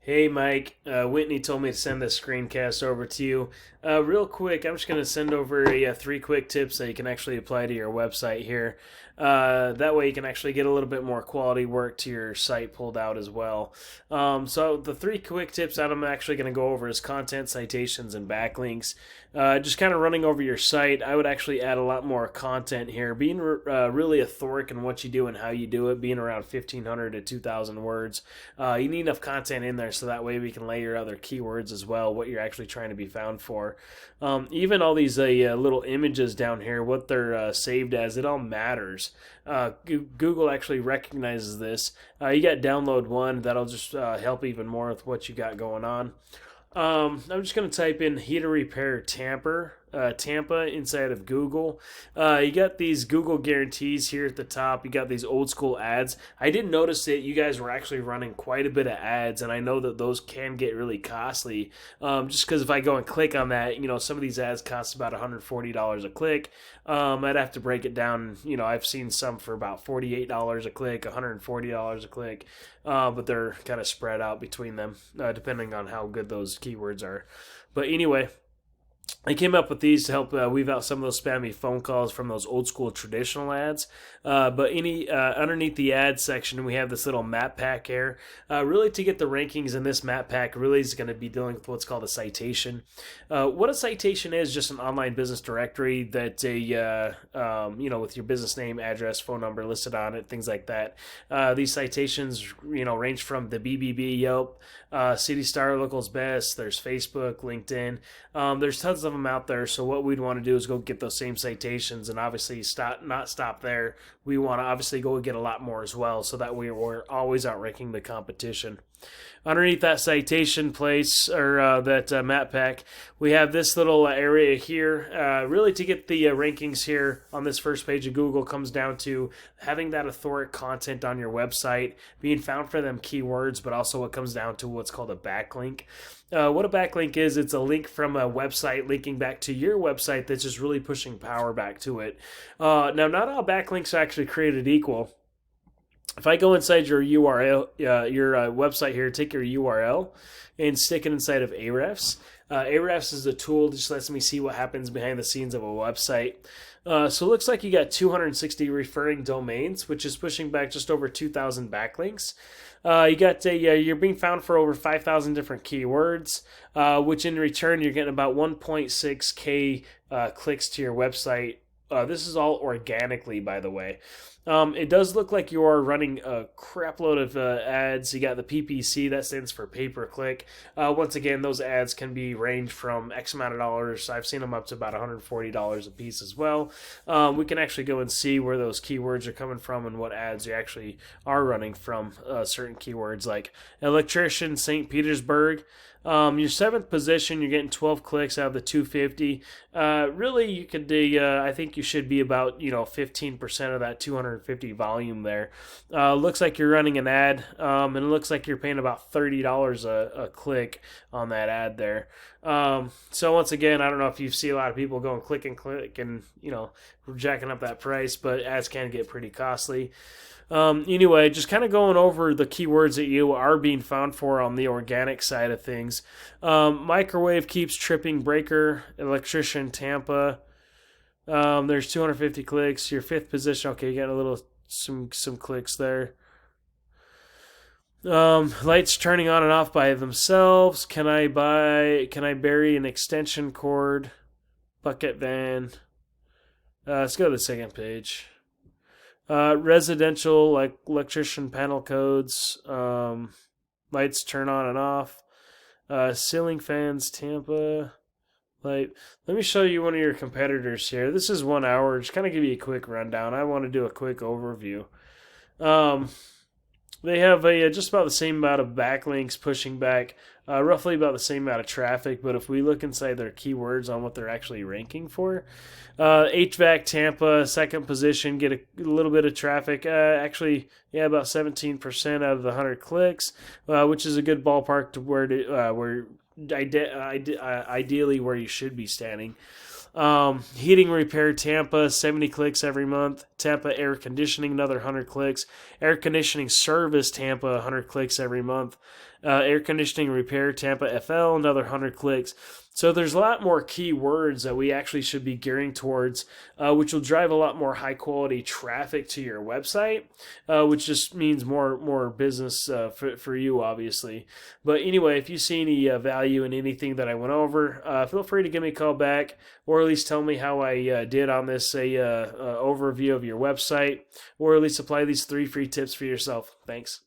Hey Mike, Whitney told me to send this screencast over to you. Real quick, I'm just going to send over three quick tips that you can actually apply to your website here. That way you can actually get a little bit more quality work to your site pulled out as well. So the three quick tips that I'm actually going to go over is content, citations, and backlinks. Just kind of running over your site, I would actually add a lot more content here. Being really authoric in what you do and how you do it, being around 1,500 to 2,000 words. You need enough content in there so that way we can layer other keywords as well, what you're actually trying to be found for. Even all these little images down here, what they're saved as, it all matters. Google actually recognizes this. You got download one, that'll just help even more with what you got going on. I'm just going to type in heater repair Tampa inside of Google. You got these Google guarantees here at the top. You got these old school ads. I did notice that you guys were actually running quite a bit of ads, and I know that those can get really costly. Just because if I go and click on that, some of these ads cost about $140 a click. I'd have to break it down. I've seen some for about $48 a click, $140 a click, but they're kind of spread out between them, depending on how good those keywords are. But anyway, I came up with these to help weave out some of those spammy phone calls from those old school traditional ads. But underneath the ad section, we have this little map pack here. Really, to get the rankings in this map pack, really is going to be dealing with what's called a citation. What a citation is, just an online business directory that with your business name, address, phone number listed on it, things like that. These citations, range from the BBB, Yelp, City Star, Locals Best. There's Facebook, LinkedIn. There's tons of them out there. So what we'd want to do is go get those same citations, and obviously not stop there. We want to obviously go get a lot more as well, so that we're always outranking the competition. Underneath that citation place or that map pack, we have this little area here. Really, to get the rankings here on this first page of Google comes down to having that authoric content on your website, being found for them keywords, but also it comes down to what's called a backlink. What a backlink is, it's a link from a website linking back to your website that's just really pushing power back to it. Now, not all backlinks are actually created equal. If I go inside your URL, your website here, take your URL and stick it inside of Ahrefs. Ahrefs is a tool that just lets me see what happens behind the scenes of a website. So it looks like you got 260 referring domains, which is pushing back just over 2,000 backlinks. You got you're being found for over 5,000 different keywords, which in return you're getting about 1.6K clicks to your website. This is all organically, by the way. It does look like you are running a crap load of ads. You got the PPC, that stands for pay per click. Once again, those ads can be range from X amount of dollars. I've seen them up to about $140 a piece as well. We can actually go and see where those keywords are coming from and what ads you actually are running from certain keywords like electrician, St. Petersburg. Your seventh position, you're getting 12 clicks out of the 250. Really, you could I think you should be about 15% of that 250 volume there. Looks like you're running an ad, and it looks like you're paying about $30 a click on that ad there. So once again, I don't know if you see a lot of people going click and jacking up that price, but ads can get pretty costly. Anyway, just kind of going over the keywords that you are being found for on the organic side of things. Microwave keeps tripping, breaker, electrician, Tampa. There's 250 clicks. Your fifth position, okay, you got some clicks there. Lights turning on and off by themselves. Can I bury an extension cord? Bucket van. Let's go to the second page. Residential, like electrician panel codes, lights turn on and off, ceiling fans, Tampa. Let me show you one of your competitors here. This is 1 hour. Just kind of give you a quick rundown. I want to do a quick overview. They have just about the same amount of backlinks pushing back, roughly about the same amount of traffic. But if we look inside their keywords on what they're actually ranking for, HVAC Tampa, second position, get a little bit of traffic. Actually, about 17% out of the 100 clicks, which is a good ballpark to where ideally where you should be standing. Heating repair Tampa, 70 clicks every month. Tampa air conditioning, another 100 clicks. Air conditioning service Tampa, 100 clicks every month. air conditioning repair, Tampa FL, another 100 clicks. So there's a lot more keywords that we actually should be gearing towards, which will drive a lot more high quality traffic to your website, which just means more business for you, obviously. But anyway, if you see any value in anything that I went over, feel free to give me a call back, or at least tell me how I did on this overview of your website, or at least apply these 3 free tips for yourself. Thanks.